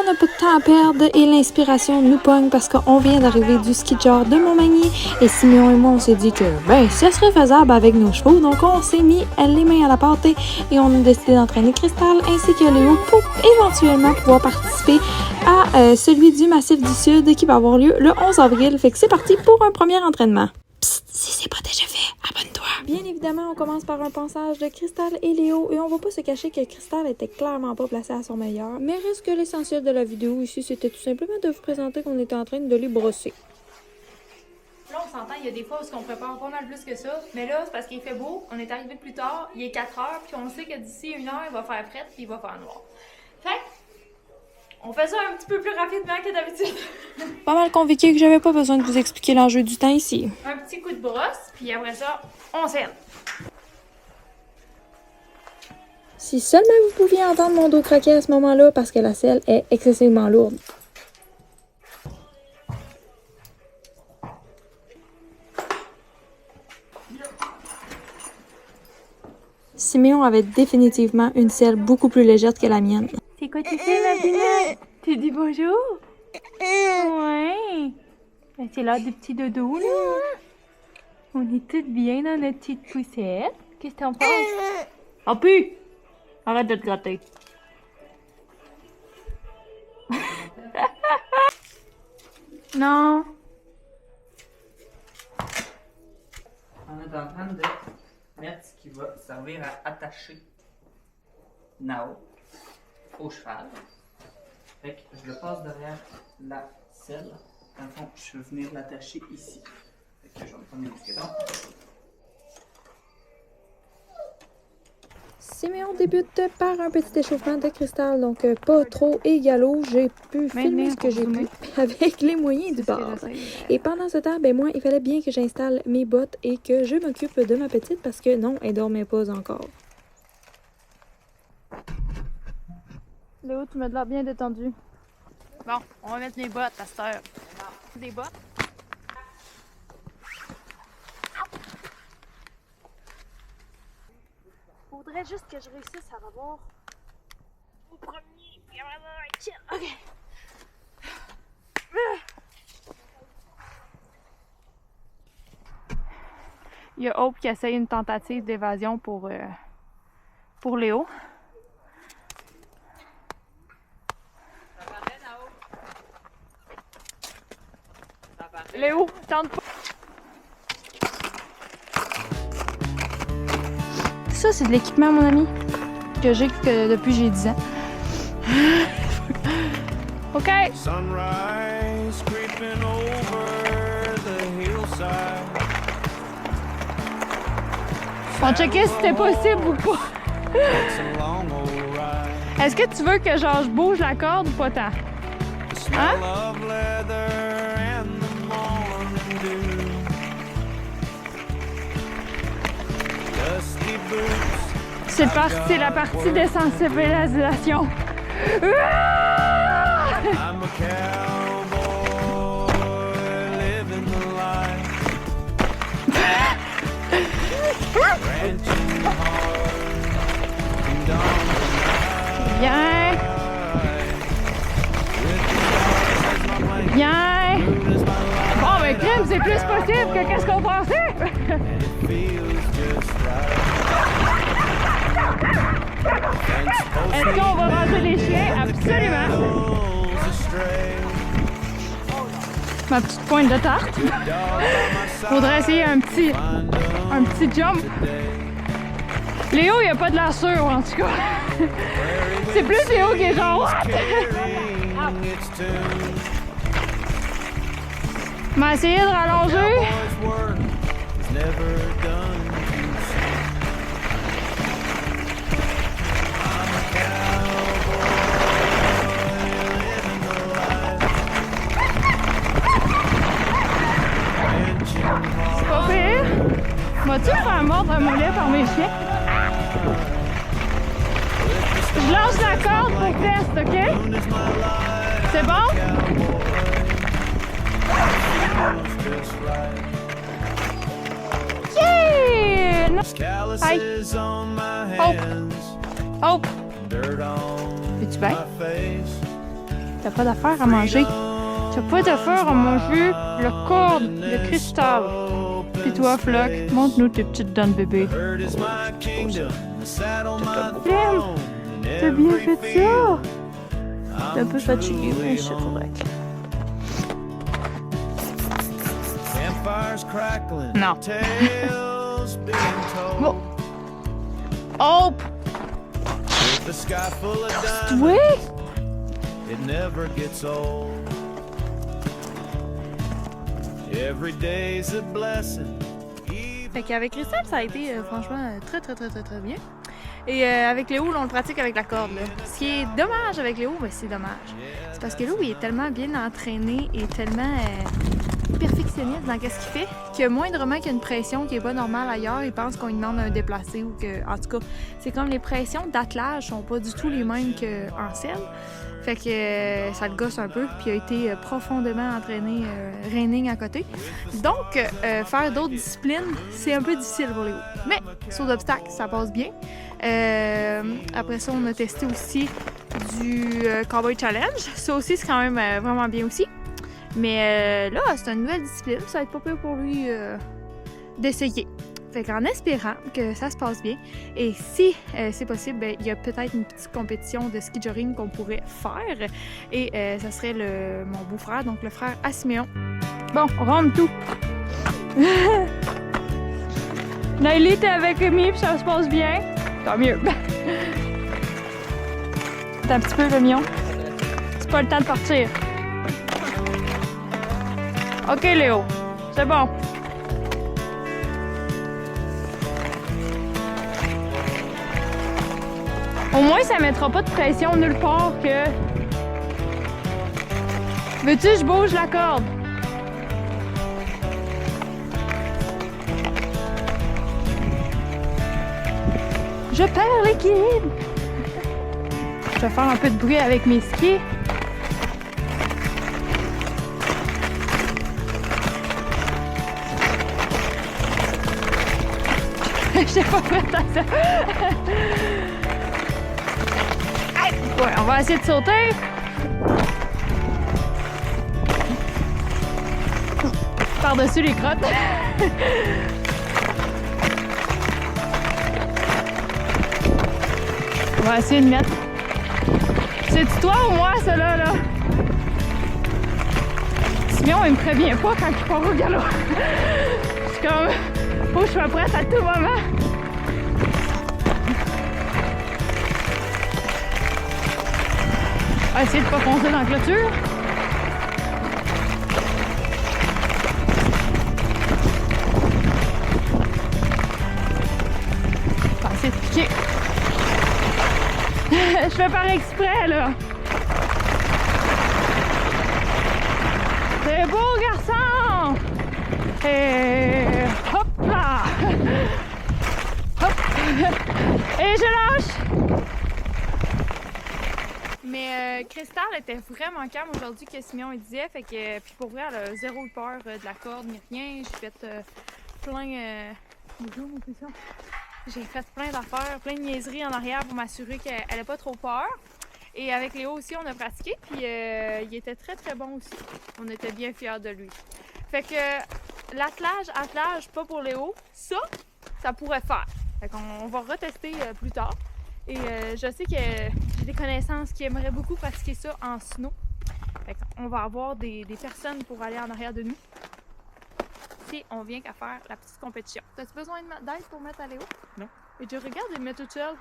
on n'a pas de temps à perdre et l'inspiration nous pogne parce qu'on vient d'arriver du ski de genre de Montmagny et Siméon et moi on s'est dit que ça serait faisable avec nos chevaux, donc on s'est mis les mains à la pâte et on a décidé d'entraîner Cristal ainsi que Léo pour éventuellement pouvoir participer à celui du Massif du Sud qui va avoir lieu le 11 avril. Fait que c'est parti pour un premier entraînement. Psst, si c'est pas déjà fait, abonne-toi! Bien évidemment, on commence par un passage de Cristal et Léo et on va pas se cacher que Cristal était clairement pas placé à son meilleur, mais reste que l'essentiel de la vidéo ici, c'était tout simplement de vous présenter qu'on était en train de les brosser. Là, on s'entend, il y a des fois où on prépare pas mal plus que ça, mais là, c'est parce qu'il fait beau, on est arrivé plus tard, il est 4 heures, puis on sait que d'ici 1 heure, il va faire fret, puis il va faire noir. Fait on fait ça un petit peu plus rapidement que d'habitude. Pas mal convaincu que j'avais pas besoin de vous expliquer l'enjeu du temps ici. Un petit coup de brosse, puis après ça, on selle. Si seulement vous pouviez entendre mon dos craquer à ce moment-là parce que la selle est excessivement lourde. Siméon avait définitivement une selle beaucoup plus légère que la mienne. C'est quoi tu fais, ma pinette? Tu dis bonjour? Ouais. Ben, c'est l'heure du petit dodo, là. On est toutes bien dans notre petite poussette. Qu'est-ce que t'en penses? Oh, pu! Arrête de te gratter. Non. On est en train de mettre ce qui va servir à attacher Nao au cheval. Fait que je le passe derrière la selle. Dans le fond, je vais venir l'attacher ici. Fait que je vais prendre mes mousquetons. Siméon débute par un petit échauffement de Cristal, donc pas trop égalo. J'ai pu filmer ce que j'ai pu avec les moyens du bord. Et pendant ce temps, moi, il fallait bien que j'installe mes bottes et que je m'occupe de ma petite parce que non, elle dormait pas encore. Léo, tu m'as de l'air bien détendu. Bon, on va mettre mes bottes à cette heure. Des bottes. Faudrait juste que je réussisse à avoir au premier. Puis après ça, ok. Il y a Hope qui essaye une tentative d'évasion pour Léo. Léo, tente pas. Ça, c'est de l'équipement, mon ami, que j'ai depuis que j'ai 10 ans. OK. On va checker si c'était possible ou pas. Est-ce que tu veux que genre je bouge la corde ou pas tant? Hein? C'est la partie désensibilisation. Bien. Bien. Bon, mais crème, c'est plus possible que qu'est-ce qu'on pensait. Est-ce qu'on va rentrer les chiens? Absolument! Ma petite pointe de tarte. Faudrait essayer un petit jump. Léo, il a pas de la sûre, en tout cas. C'est plus Léo qui est genre... On va essayer de rallonger. C'est pas pire. Vas-tu me faire mordre un mollet par mes chiens? Je lance la corde pour test, OK? C'est bon? Yeah! Hi! Hope! Hope! Es-tu bien? T'as pas d'affaire à manger. T'as pas d'affaire à manger la corde de cristal. Pis toi, Flock, montre-nous tes petites dents de bébé. T'as bien fait ça! T'es un peu fatigué, mais c'est correct. Non. Bon. Oh! Oui! Fait qu'avec Christophe, ça a été franchement très bien. Et avec Léo, là, on le pratique avec la corde. Là. Ce qui est dommage avec Léo, ben, c'est dommage. C'est parce que Léo, il est tellement bien entraîné et tellement perfectionniste dans ce qu'il fait que moindrement qu'il y a une pression qui est pas normale ailleurs, il pense qu'on lui demande un déplacé ou que, en tout cas, c'est comme les pressions d'attelage sont pas du tout les mêmes qu'en selle. Fait que ça le gosse un peu, puis il a été profondément entraîné reining à côté. Donc, faire d'autres disciplines, c'est un peu difficile pour Léo. Mais, saut d'obstacle, ça passe bien. Après ça, on a testé aussi du Cowboy Challenge. Ça aussi, c'est quand même vraiment bien aussi. Mais là, c'est une nouvelle discipline, ça va être pas pire pour lui d'essayer. Fait qu'en espérant que ça se passe bien, et si c'est possible, ben, il y a peut-être une petite compétition de ski jogging qu'on pourrait faire, et ça serait mon beau-frère, donc le frère à Siméon. Bon, on rentre tout! Naïli, t'es avec Amy, puis ça se passe bien? Tant mieux! Attends un petit peu, le mignon. C'est pas le temps de partir. OK, Léo, c'est bon. Au moins, ça mettra pas de pression nulle part que... Veux-tu que je bouge la corde? Je perds l'équilibre! Je vais faire un peu de bruit avec mes skis. Je sais pas prête à ça. Ouais, on va essayer de sauter. Par-dessus les crottes. On va essayer de mettre. C'est-tu toi ou moi, ça là? Sinon, il me prévient pas quand il part au galop. Je suis comme... Faut que je sois prête à tout moment. On va essayer de pas foncer dans la clôture. On va essayer de piquer. Je fais par exprès, là. C'est beau, garçon! Et hop là! Hop! Et je lâche! Mais Cristal était vraiment calme aujourd'hui, que Siméon il disait. Fait que, puis pour vrai, elle a zéro peur de la corde ni rien. J'ai fait plein... Bonjour, mon puissant. J'ai fait plein d'affaires, plein de niaiseries en arrière pour m'assurer qu'elle n'a pas trop peur. Et avec Léo aussi, on a pratiqué, puis il était très bon aussi. On était bien fiers de lui. Fait que l'attelage, pas pour Léo, ça pourrait faire. Fait qu'on va retester plus tard. Et je sais que j'ai des connaissances qui aimeraient beaucoup pratiquer ça en snow. Fait qu'on va avoir des personnes pour aller en arrière de nous. Si on vient qu'à faire la petite compétition. T'as-tu besoin d'aide pour mettre à Léo? Non. Et tu regardes, il me met tout seul.